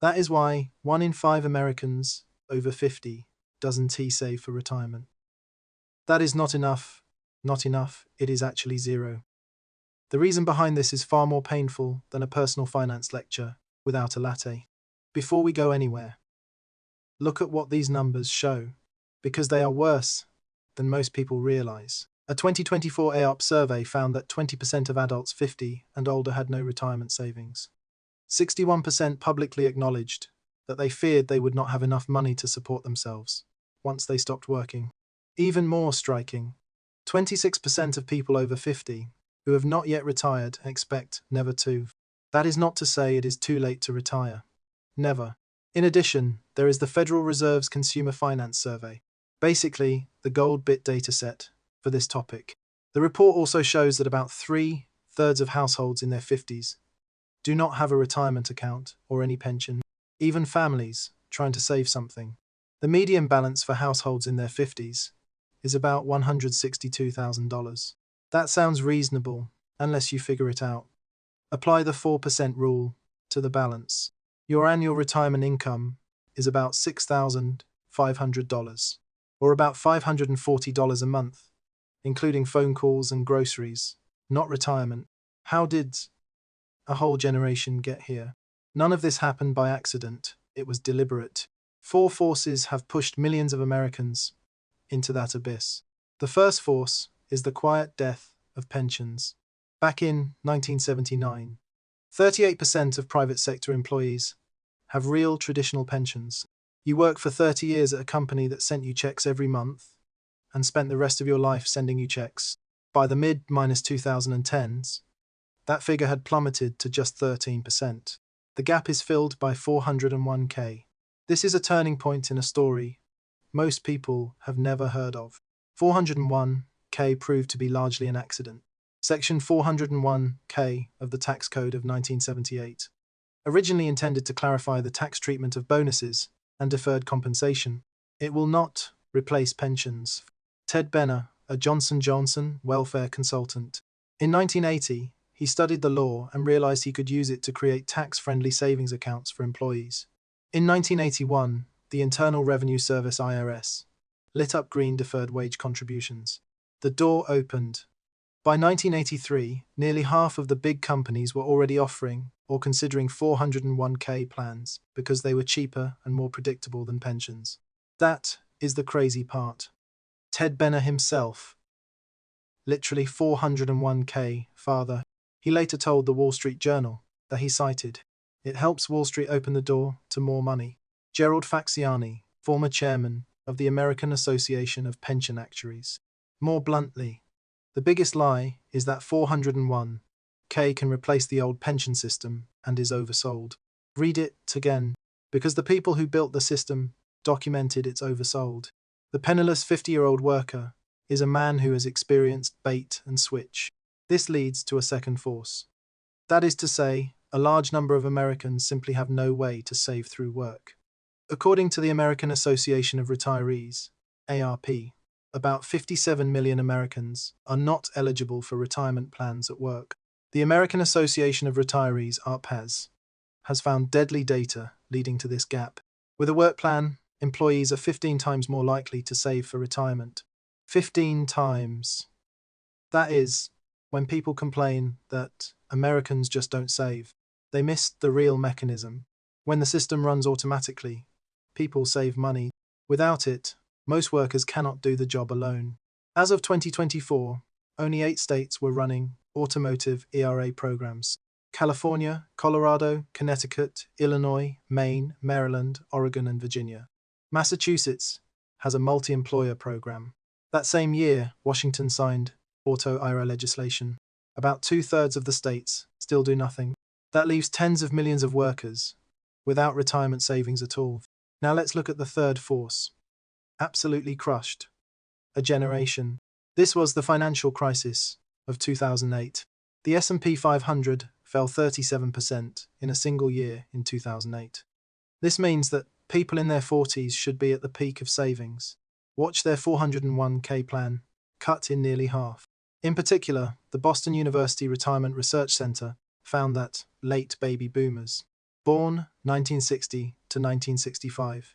That is why 1 in 5 Americans over 50 doesn't save for retirement. That is not enough. Not enough, it is actually zero. The reason behind this is far more painful than a personal finance lecture without a latte. Before we go anywhere, look at what these numbers show, because they are worse than most people realize. A 2024 AARP survey found that 20% of adults 50 and older had no retirement savings. 61% publicly acknowledged that they feared they would not have enough money to support themselves once they stopped working. Even more striking, 26% of people over 50 who have not yet retired expect never to. That is not to say it is too late to retire. Never. In addition, there is the Federal Reserve's Consumer Finance Survey, basically the gold bit dataset for this topic. The report also shows that about 3/3 of households in their 50s do not have a retirement account or any pension, even families trying to save something. The median balance for households in their 50s is about $162,000. That sounds reasonable, unless you figure it out. Apply the 4% rule to the balance. Your annual retirement income is about $6,500, or about $540 a month, including phone calls and groceries, not retirement. How did a whole generation get here? None of this happened by accident. It was deliberate. 4 forces have pushed millions of Americans into that abyss. The first force is the quiet death of pensions. Back in 1979, 38% of private sector employees have real traditional pensions. You work for 30 years at a company that sent you checks every month and spent the rest of your life sending you checks. By the mid-2010s, that figure had plummeted to just 13%. The gap is filled by 401k. This is a turning point in a story most people have never heard of. 401k proved to be largely an accident. Section 401k of the Tax Code of 1978, originally intended to clarify the tax treatment of bonuses and deferred compensation. It will not replace pensions. Ted Benner, a Johnson & Johnson welfare consultant. In 1980, he studied the law and realized he could use it to create tax-friendly savings accounts for employees. In 1981, the Internal Revenue Service IRS lit up green deferred wage contributions. The door opened. By 1983, nearly half of the big companies were already offering or considering 401k plans because they were cheaper and more predictable than pensions. That is the crazy part. Ted Benner himself, literally 401k father, he later told the Wall Street Journal that he cited, "It helps Wall Street open the door to more money." Gerald Faxiani, former chairman of the American Association of Pension Actuaries. More bluntly, the biggest lie is that 401k can replace the old pension system and is oversold. Read it again, because the people who built the system documented it's oversold. The penniless 50-year-old worker is a man who has experienced bait and switch. This leads to a second force. That is to say, a large number of Americans simply have no way to save through work. According to the American Association of Retirees, AARP, about 57 million Americans are not eligible for retirement plans at work. The American Association of Retirees, AARP, has found deadly data leading to this gap. With a work plan, employees are 15 times more likely to save for retirement. 15 times. That is, when people complain that Americans just don't save, they missed the real mechanism. When the system runs automatically, people save money. Without it, most workers cannot do the job alone. As of 2024, only 8 states were running automotive ERA programs: California, Colorado, Connecticut, Illinois, Maine, Maryland, Oregon, and Virginia. Massachusetts has a multi-employer program. That same year, Washington signed auto IRA legislation. About 2/3 of the states still do nothing. That leaves tens of millions of workers without retirement savings at all. Now let's look at the third force. Absolutely crushed. A generation. This was the financial crisis of 2008. The S&P 500 fell 37% in a single year in 2008. This means that people in their 40s should be at the peak of savings. Watch their 401k plan cut in nearly half. In particular, the Boston University Retirement Research Center found that late baby boomers born 1960 to 1965.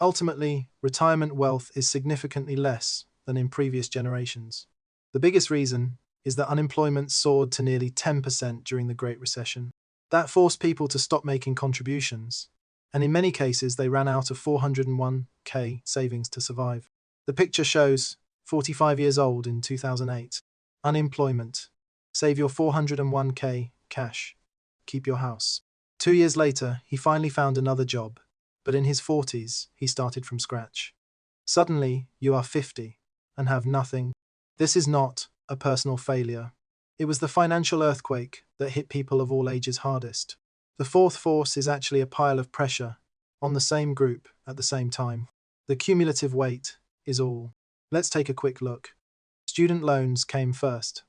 Ultimately, retirement wealth is significantly less than in previous generations. The biggest reason is that unemployment soared to nearly 10% during the Great Recession. That forced people to stop making contributions, and in many cases they ran out of 401k savings to survive. The picture shows 45 years old in 2008. Unemployment. Save your 401k cash. Keep your house. 2 years later, he finally found another job, but in his 40s, he started from scratch. Suddenly, you are 50 and have nothing. This is not a personal failure. It was the financial earthquake that hit people of all ages hardest. The fourth force is actually a pile of pressure on the same group at the same time. The cumulative weight is all. Let's take a quick look. Student loans came first.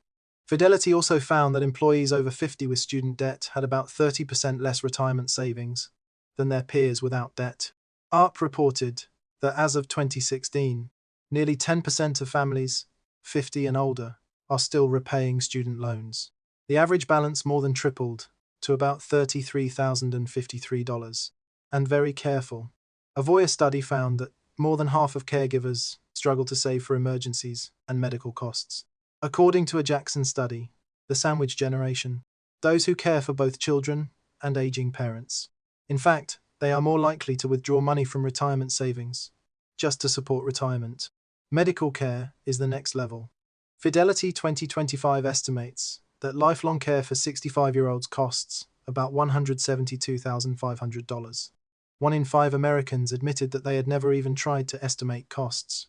Fidelity also found that employees over 50 with student debt had about 30% less retirement savings than their peers without debt. AARP reported that as of 2016, nearly 10% of families 50 and older are still repaying student loans. The average balance more than tripled to about $33,053. And very careful. A Voya study found that more than half of caregivers struggle to save for emergencies and medical costs. According to a Jackson study, the sandwich generation, those who care for both children and aging parents. In fact, they are more likely to withdraw money from retirement savings just to support retirement. Medical care is the next level. Fidelity 2025 estimates that lifelong care for 65-year-olds costs about $172,500. 1 in 5 Americans admitted that they had never even tried to estimate costs.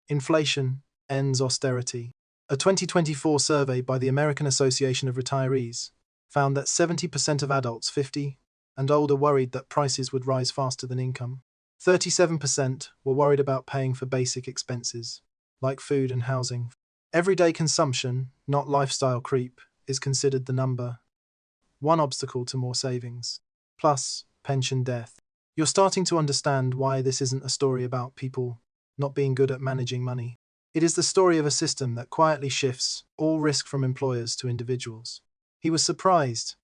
Inflation ends austerity. A 2024 survey by the American Association of Retirees found that 70% of adults 50 and older worried that prices would rise faster than income. 37% were worried about paying for basic expenses, like food and housing. Everyday consumption, not lifestyle creep, is considered the number one obstacle to more savings. Plus, pension death. You're starting to understand why this isn't a story about people not being good at managing money. It is the story of a system that quietly shifts all risk from employers to individuals. He was surprised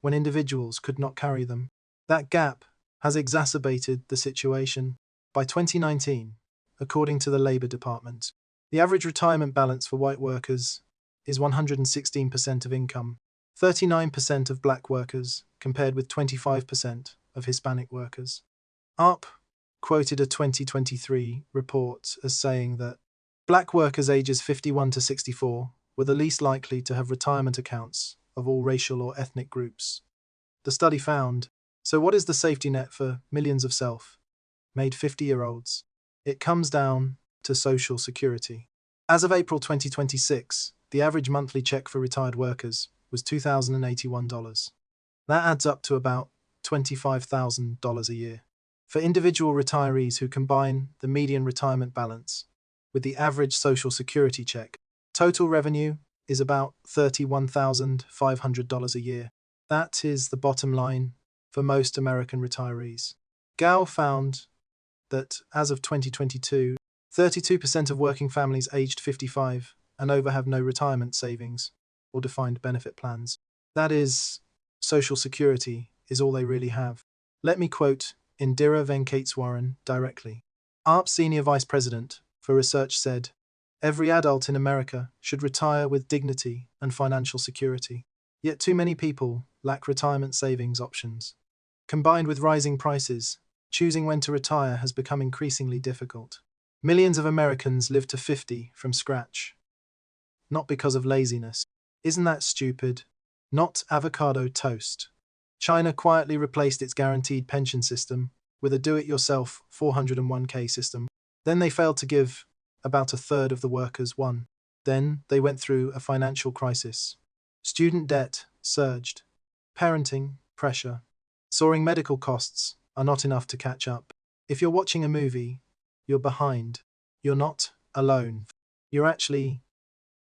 when individuals could not carry them. That gap has exacerbated the situation. By 2019, according to the Labour Department, the average retirement balance for white workers is 116% of income, 39% of black workers, compared with 25% of Hispanic workers. AARP quoted a 2023 report as saying that black workers ages 51 to 64 were the least likely to have retirement accounts of all racial or ethnic groups. The study found, so what is the safety net for millions of self-made 50-year-olds? It comes down to Social Security. As of April 2026, the average monthly check for retired workers was $2,081. That adds up to about $25,000 a year. For individual retirees who combine the median retirement balance with the average Social Security check, total revenue is about $31,500 a year. That is the bottom line for most American retirees. Gao found that as of 2022, 32% of working families aged 55 and over have no retirement savings or defined benefit plans. That is, Social Security is all they really have. Let me quote Indira Venkateswaran directly. AARP Senior Vice President for Research said, "Every adult in America should retire with dignity and financial security. Yet too many people lack retirement savings options. Combined with rising prices, choosing when to retire has become increasingly difficult. Millions of Americans live to 50 from scratch. Not because of laziness. Isn't that stupid? Not avocado toast." China quietly replaced its guaranteed pension system with a do-it-yourself 401k system. Then they failed to give about a third of the workers one. Then they went through a financial crisis. Student debt surged. Parenting pressure. Soaring medical costs are not enough to catch up. If you're watching a movie, you're behind. You're not alone. You're actually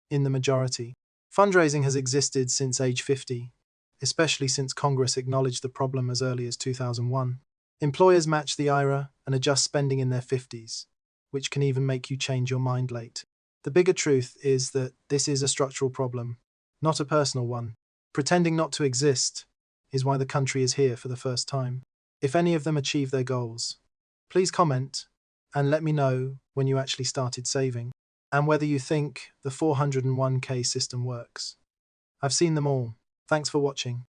in the majority. Fundraising has existed since age 50, especially since Congress acknowledged the problem as early as 2001. Employers match the IRA and adjust spending in their 50s, which can even make you change your mind late. The bigger truth is that this is a structural problem, not a personal one. Pretending not to exist is why the country is here for the first time. If any of them achieve their goals, please comment and let me know when you actually started saving and whether you think the 401k system works. I've seen them all. Thanks for watching.